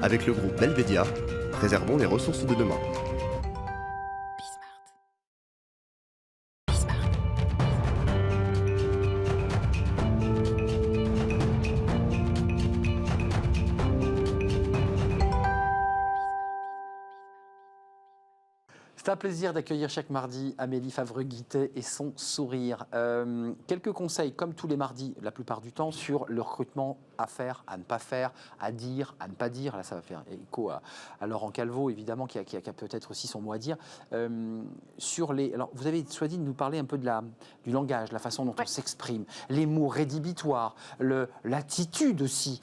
Avec le groupe Belvedia, préservons les ressources de demain. C'est un plaisir d'accueillir chaque mardi Amélie Favre-Guittet et son sourire. Quelques conseils, comme tous les mardis, la plupart du temps, sur le recrutement à faire, à ne pas faire, à dire, à ne pas dire. Là, ça va faire écho à Laurent Calvo, évidemment, qui a peut-être aussi son mot à dire. Alors, vous avez choisi de nous parler un peu du langage, la façon dont on s'exprime, les mots rédhibitoires, l'attitude aussi.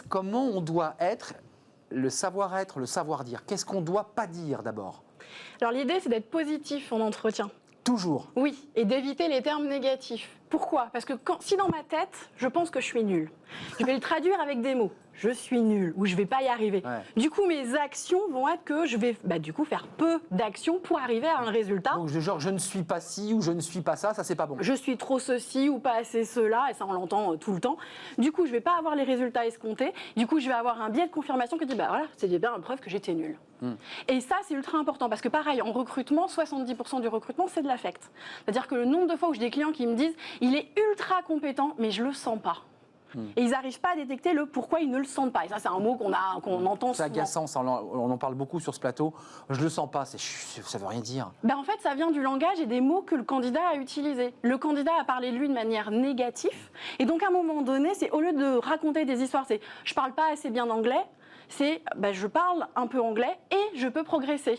Comment on doit être, le savoir-être, le savoir-dire? Qu'est-ce qu'on ne doit pas dire d'abord? Alors l'idée, c'est d'être positif en entretien. Toujours. Oui, et d'éviter les termes négatifs. Pourquoi? Parce que si dans ma tête, je pense que je suis nulle, je vais le traduire avec des mots. Je suis nulle ou je ne vais pas y arriver. Ouais. Du coup, mes actions vont être que je vais faire peu d'actions pour arriver à un résultat. Donc, genre, je ne suis pas ci ou je ne suis pas ça, ça c'est pas bon. Je suis trop ceci ou pas assez cela, et ça on l'entend tout le temps. Du coup, je ne vais pas avoir les résultats escomptés. Du coup, je vais avoir un biais de confirmation qui dit, voilà, c'est bien une preuve que j'étais nulle. Et ça, c'est ultra important parce que pareil, en recrutement, 70% du recrutement, c'est de l'affect. C'est-à-dire que le nombre de fois où j'ai des clients qui me disent, il est ultra compétent, mais je le sens pas. Et ils n'arrivent pas à détecter le pourquoi ils ne le sentent pas. Et ça, c'est un mot qu'on entend souvent. C'est agaçant, on en parle beaucoup sur ce plateau. Je ne le sens pas, ça ne veut rien dire. En fait, ça vient du langage et des mots que le candidat a utilisés. Le candidat a parlé de lui de manière négative. Et donc, à un moment donné, c'est au lieu de raconter des histoires, c'est « je ne parle pas assez bien anglais », c'est je parle un peu anglais et je peux progresser.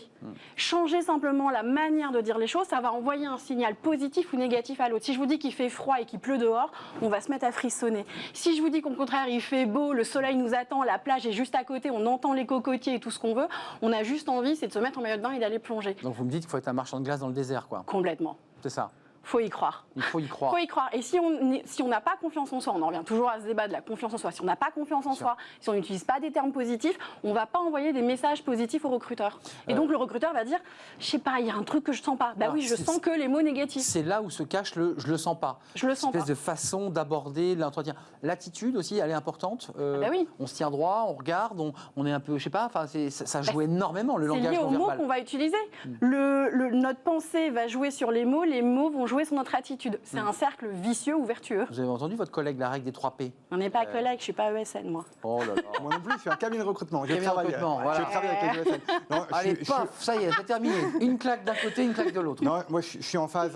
Changer simplement la manière de dire les choses, ça va envoyer un signal positif ou négatif à l'autre. Si je vous dis qu'il fait froid et qu'il pleut dehors, on va se mettre à frissonner. Si je vous dis qu'au contraire il fait beau, le soleil nous attend, la plage est juste à côté, on entend les cocotiers et tout ce qu'on veut, on a juste envie, c'est de se mettre en maillot de bain et d'aller plonger. Donc vous me dites qu'il faut être un marchand de glace dans le désert, quoi. Complètement. C'est ça. Faut y croire. Il faut y croire. Faut y croire. Et si on n'a pas confiance en soi, on en revient toujours à ce débat de la confiance en soi. Si on n'a pas confiance en soi, si on n'utilise pas des termes positifs, on ne va pas envoyer des messages positifs au recruteur. Et donc le recruteur va dire, je sais pas, il y a un truc que je sens pas. Oui, je sens que les mots négatifs. C'est là où se cache je le sens pas. Je le sens pas. Une espèce de façon d'aborder l'entretien. L'attitude aussi, elle est importante. Oui. On se tient droit, on regarde, on est un peu, je sais pas. Enfin, ça joue énormément le langage non verbal. C'est lié aux mots qu'on va utiliser. Notre pensée va jouer sur les mots vont jouer sur notre attitude. C'est un cercle vicieux ou vertueux. Vous avez entendu votre collègue, la règle des 3 P? On n'est pas collègue, je suis pas ESN, moi. Oh là là. Moi non plus, je suis un cabinet de recrutement. Je travaille avec les ESN. Non, allez, paf, ça y est, c'est terminé. Une claque d'un côté, une claque de l'autre. Non, moi, je suis en phase.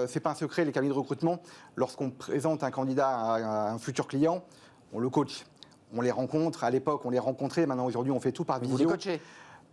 C'est pas un secret, les cabinets de recrutement. Lorsqu'on présente un candidat à un futur client, on le coach. On les rencontre. À l'époque, on les rencontrait. Maintenant, aujourd'hui, on fait tout par visio. Vous les coachez?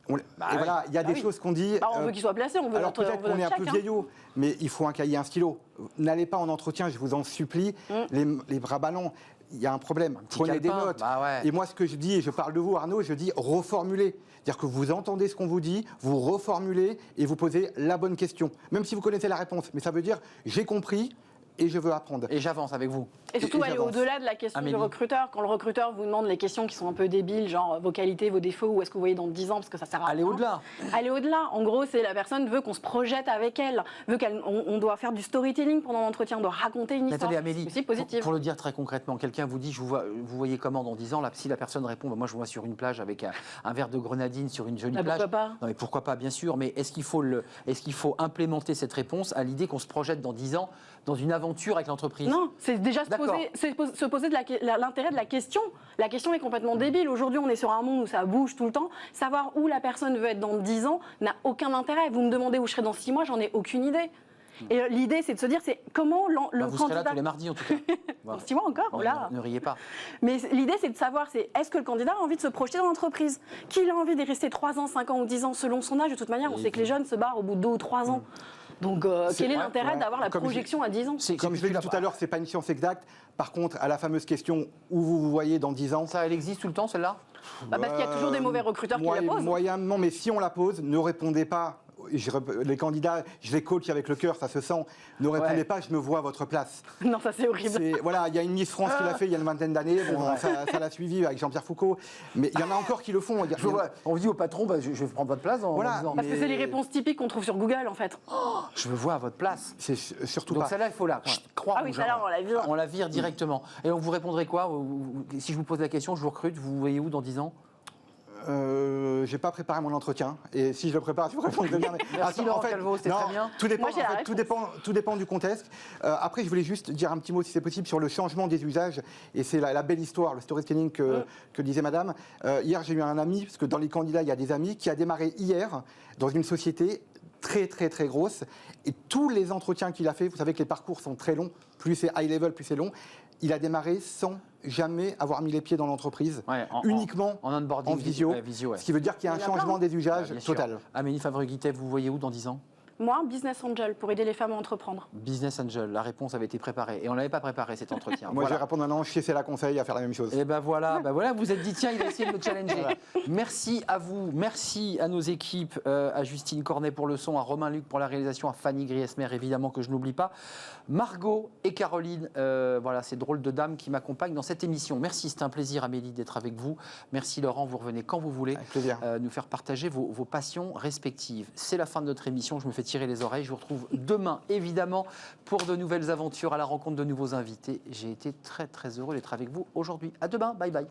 Voilà, il y a des choses qu'on dit. On veut qu'il soit placé, on veut alors peut-être qu'on est un peu vieillot, mais il faut un cahier, un stylo. N'allez pas en entretien, je vous en supplie, les bras ballants. Il y a un problème. Prenez des notes. Et moi, ce que je dis, et je parle de vous, Arnaud, je dis reformuler. C'est-à-dire que vous entendez ce qu'on vous dit, vous reformulez et vous posez la bonne question. Même si vous connaissez la réponse. Mais ça veut dire, j'ai compris. Et je veux apprendre. Et j'avance avec vous. Et surtout aller au-delà de la question du recruteur. Quand le recruteur vous demande les questions qui sont un peu débiles, genre vos qualités, vos défauts, où est-ce que vous voyez dans 10 ans, parce que ça sert à rien. Aller au-delà. Aller au-delà. En gros, c'est la personne veut qu'on se projette avec elle, on doit faire du storytelling pendant l'entretien, on doit raconter une histoire. Attendez, Amélie, c'est positif. Pour le dire très concrètement, quelqu'un vous dit, vous voyez comment dans 10 ans, là, si la personne répond, moi je vous vois sur une plage avec un verre de grenadine sur une jolie plage. Pourquoi pas? Non mais pourquoi pas, bien sûr, mais est-ce qu'il faut implémenter cette réponse à l'idée qu'on se projette dans 10 ans dans une aventure avec l'entreprise? Non, c'est déjà se poser de l'intérêt de la question. La question est complètement débile. Aujourd'hui, on est sur un monde où ça bouge tout le temps. Savoir où la personne veut être dans 10 ans n'a aucun intérêt. Vous me demandez où je serai dans 6 mois, j'en ai aucune idée. Et l'idée, c'est de se dire, c'est comment le candidat... Vous serez là tous les mardis, en tout cas. Dans 6 mois encore, là. Ne riez pas. Mais l'idée, c'est de savoir, est-ce que le candidat a envie de se projeter dans l'entreprise? Qu'il a envie d'y rester 3 ans, 5 ans ou 10 ans, selon son âge. De toute manière, on sait que les jeunes se barrent au bout de 2 ou 3 ans. Donc, quel est l'intérêt d'avoir la projection à 10 ans? Comme je l'ai dit tout à l'heure, ce n'est pas une science exacte. Par contre, à la fameuse question où vous vous voyez dans 10 ans... Ça, elle existe tout le temps, celle-là? Parce qu'il y a toujours des mauvais recruteurs qui la posent. Moyennement, mais si on la pose, ne répondez pas. Les candidats, je les coach avec le cœur, ça se sent. Ne répondez pas, je me vois à votre place. Non, ça c'est horrible. Voilà, il y a une Miss France qui l'a fait il y a une vingtaine d'années. Bon, ça l'a suivi avec Jean-Pierre Foucault. Mais il y en a encore qui le font. On dit au patron, je vais prendre votre place. Parce que c'est les réponses typiques qu'on trouve sur Google, en fait. Je me vois à votre place. C'est surtout donc pas. celle-là, il faut la croire. Ah oui, celle-là, on la vire. On la vire directement. Et on vous répondrait quoi? Si je vous pose la question, je vous recrute, vous voyez où dans 10 ans? J'ai pas préparé mon entretien et si je le prépare, je vous réponds demain. Merci Laurent Calvo, c'était très bien. Tout dépend du contexte. Après, je voulais juste dire un petit mot, si c'est possible, sur le changement des usages. Et c'est la belle histoire, le storytelling que disait Madame. Hier, j'ai eu un ami, parce que dans les candidats, il y a des amis, qui a démarré hier dans une société très grosse. Et tous les entretiens qu'il a fait, vous savez que les parcours sont très longs. Plus c'est high level, plus c'est long. Il a démarré sans jamais avoir mis les pieds dans l'entreprise, uniquement en onboarding, en visio, ce qui veut dire qu'il y a un changement des usages total. Amélie Favre-Guittet, vous voyez où dans 10 ans? Moi, business angel, pour aider les femmes à entreprendre. Business angel, la réponse avait été préparée. Et on ne l'avait pas préparé, cet entretien. Moi, je vais répondre un an, chez la conseil à faire la même chose. Et ben voilà, vous vous êtes dit, tiens, il va essayer de me challenger. Voilà. Merci à vous, merci à nos équipes, à Justine Cornet pour le son, à Romain Luc pour la réalisation, à Fanny Griesmer, évidemment, que je n'oublie pas. Margot et Caroline, voilà, ces drôles de dames qui m'accompagnent dans cette émission. Merci, c'est un plaisir, Amélie, d'être avec vous. Merci, Laurent, vous revenez quand vous voulez. Avec plaisir. Nous faire partager vos passions respectives. C'est la fin de notre émission, je me fais tirer les oreilles. Je vous retrouve demain, évidemment, pour de nouvelles aventures, à la rencontre de nouveaux invités. J'ai été très heureux d'être avec vous aujourd'hui. À demain, bye bye.